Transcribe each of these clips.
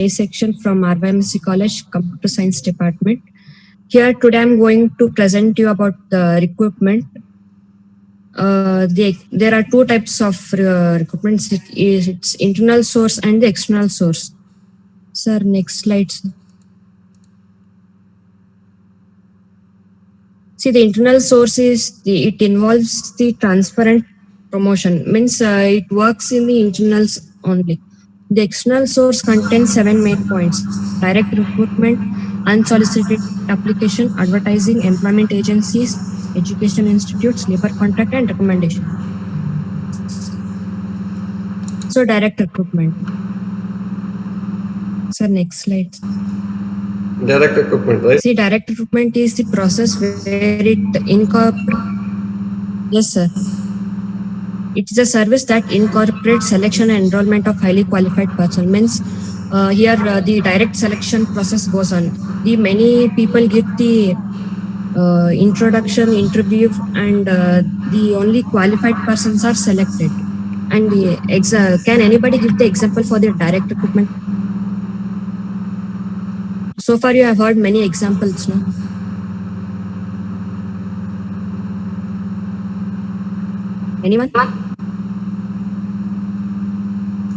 A section from RYMC College Computer Science Department. Here today I'm going to present you about the recruitment. There are two types of recruitment. It's internal source and the external source. Sir, next slide. See, the internal source it involves the transparent promotion. Means it works in the internals only. The external source contains 7 main points: direct recruitment, unsolicited application, advertising, employment agencies, education institutes, labor contract, and recommendation. So, direct recruitment. Sir, next slide. Direct recruitment, right? See, direct recruitment is the process where it incorporates. Yes, sir. It is a service that incorporates selection and enrollment of highly qualified person. Means here the direct selection process goes on. The many people give the introduction, interview, and the only qualified persons are selected. And can anybody give the example for the direct recruitment? So far, you have heard many examples, no? Anyone?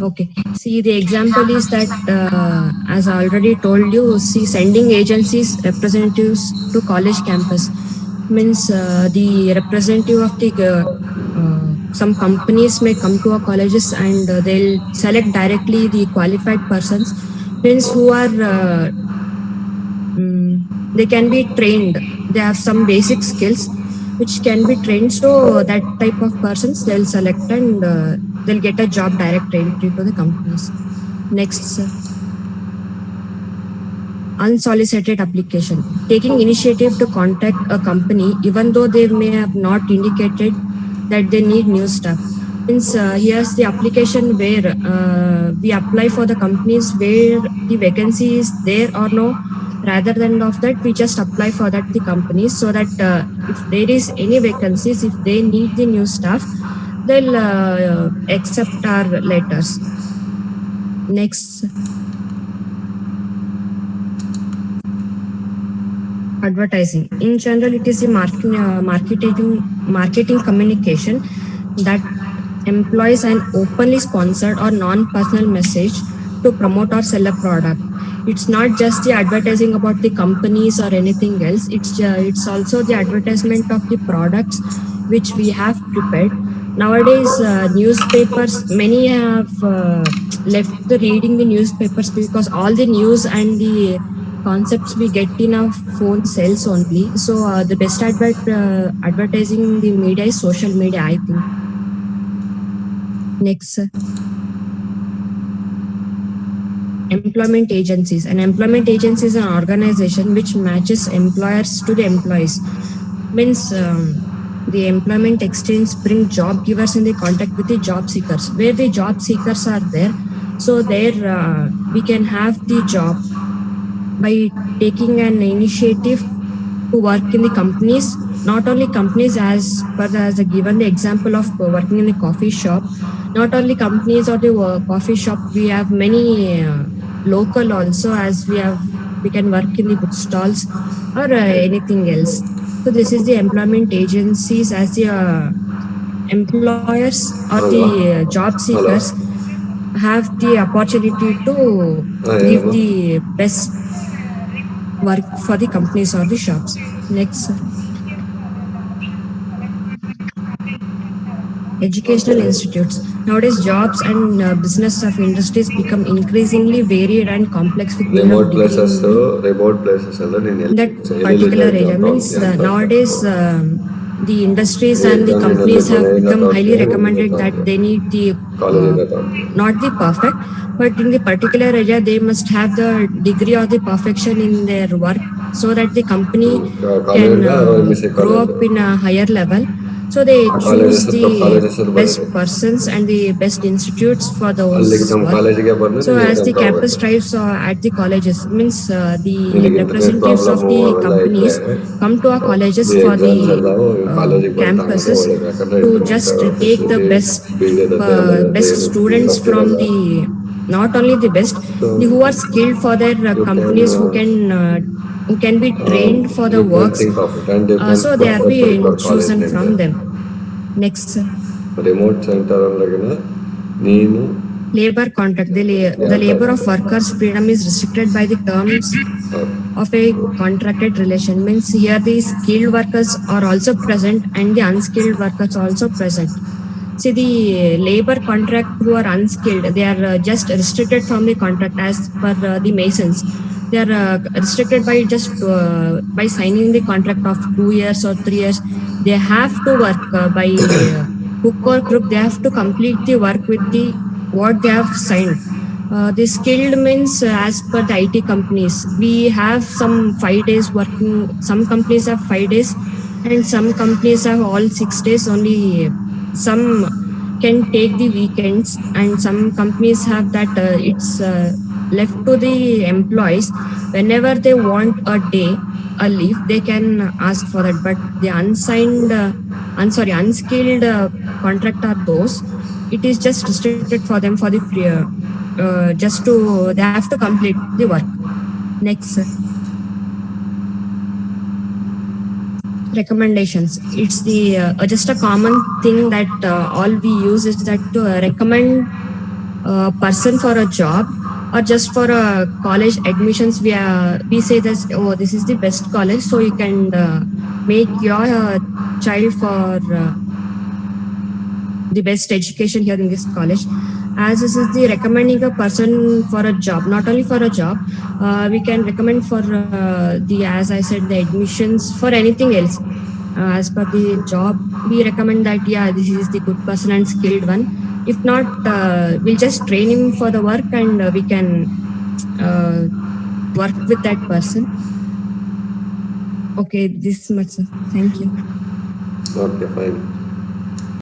Okay. See, the example is that, as I already told you, see, sending agencies representatives to college campus means the representative of the some companies may come to our colleges and they'll select directly the qualified persons, means who are they can be trained. They have some basic skills which can be trained. So that type of persons they'll select and they'll get a job direct entry to the companies. Next, sir. Unsolicited application. Taking initiative to contact a company even though they may have not indicated that they need new staff. Means here's the application where we apply for the companies where the vacancy is there or no. Rather than of that, we just apply for that the companies, so that if there is any vacancies, if they need the new staff, they'll accept our letters. Next. Advertising. In general, it is a marketing communication that employs an openly sponsored or non-personal message to promote or sell a product. It's not just the advertising about the companies or anything else. It's also the advertisement of the products which we have prepared. Nowadays, newspapers, many have left the reading the newspapers because all the news and the concepts we get in our phone cells only. So the best advertising the media is social media, I think. Next, sir. Employment agencies. An employment agency is an organization which matches employers to the employees. Means the employment exchange bring job givers in the contact with the job seekers. Where the job seekers are there, so there we can have the job by taking an initiative to work in the companies. Not only companies, as given the example of working in the coffee shop. Not only companies or the coffee shop, we have many local also, as we can work in the bookstalls or anything else. So this is the employment agencies as the employers or the job seekers have the opportunity to give the best work for the companies or the shops. Next, sir. Educational institutes. Nowadays, jobs and business of industries become increasingly varied and complex with remote places that particular area. Means nowadays the industries and the companies have become highly recommended that they need the not the perfect, but in the particular area they must have the degree of the perfection in their work, so that the company can grow up in a higher level. So they choose the best persons and the best institutes for those work. So as the campus drives at the colleges, means the representatives of the companies come to our colleges for the campuses to just take the best students from the not only the best, So- who are skilled for their You companies, can, who can be trained for the you can works. think of it and you can So they are apply being for chosen college from name them. Next, sir. Remote center ಅಂದ್ರಾಗಿನ ನೀನು Labor contract. The labor of workers' freedom is restricted by the terms of a contracted relation. Means here the skilled workers are also present and the unskilled workers also present. See, the labor contract who are unskilled, they are just restricted from the contract as per the masons. They are restricted by just by signing the contract of 2 years or 3 years. They have to work by hook or crook. They have to complete the work with the what they have signed. The skilled means as per the IT companies, we have some 5 days working. Some companies have 5 days, and some companies have all 6 days only. Some can take the weekends, and some companies have that it's left to the employees. Whenever they want a day, a leave, they can ask for that. But the unsigned, unskilled contract are those. It is just restricted for them for the free, just to they have to complete the work. Next, sir. Recommendations. It's the just a common thing that all we use is that to recommend a person for a job or just for a college admissions. We say that, oh, this is the best college, so you can make your child for the best education here in this college. As this is the recommending a person for a job, not only for a job, we can recommend for the, as I said, the admissions, for anything else. As per the job, we recommend that, yeah, this is the good person and skilled one. If not, we'll just train him for the work, and we can work with that person. Okay, this much, sir. Thank you. Okay, fine.